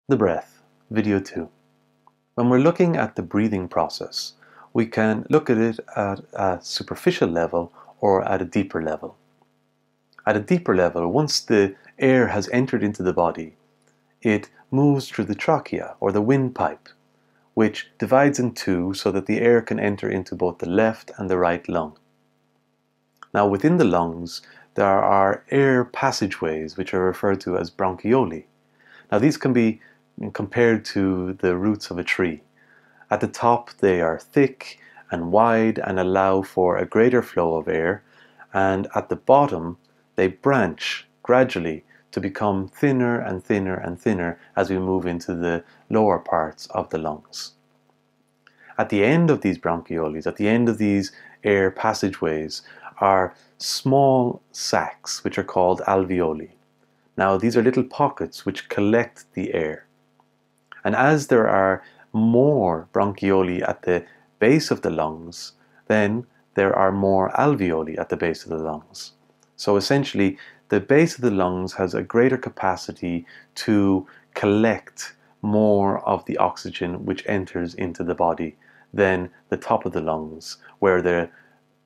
The breath, video 2. When we're looking at the breathing process, we can look at it at a superficial level or at a deeper level. At a deeper level, once the air has entered into the body, it moves through the trachea or the windpipe, which divides in two so that the air can enter into both the left and the right lung. Now within the lungs, there are air passageways which are referred to as bronchioli. Now these can be compared to the roots of a tree. At the top they are thick and wide and allow for a greater flow of air, and at the bottom they branch gradually to become thinner and thinner and thinner as we move into the lower parts of the lungs. At the end of these bronchioles, at the end of these air passageways, are small sacs which are called alveoli. Now these are little pockets which collect the air. And as there are more bronchioli at the base of the lungs, then there are more alveoli at the base of the lungs. So essentially, the base of the lungs has a greater capacity to collect more of the oxygen which enters into the body than the top of the lungs, where the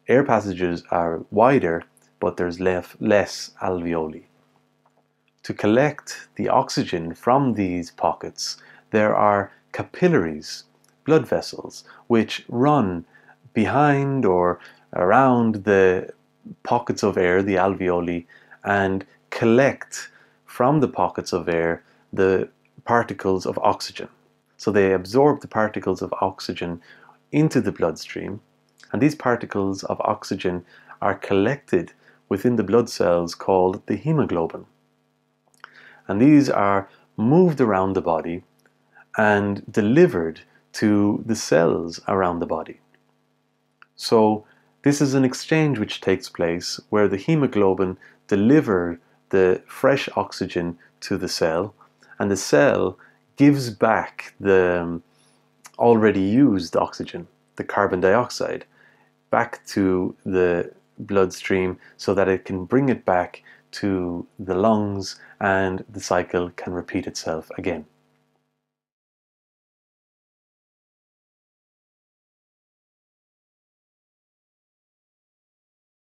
air passages are wider, but there's less alveoli. To collect the oxygen from these pockets, there are capillaries, blood vessels, which run behind or around the pockets of air, the alveoli, and collect from the pockets of air the particles of oxygen. So they absorb the particles of oxygen into the bloodstream, and these particles of oxygen are collected within the blood cells called the hemoglobin. And these are moved around the body and delivered to the cells around the body. So this is an exchange which takes place where the hemoglobin delivers the fresh oxygen to the cell, and the cell gives back the already used oxygen, the carbon dioxide, back to the bloodstream so that it can bring it back to the lungs and the cycle can repeat itself again.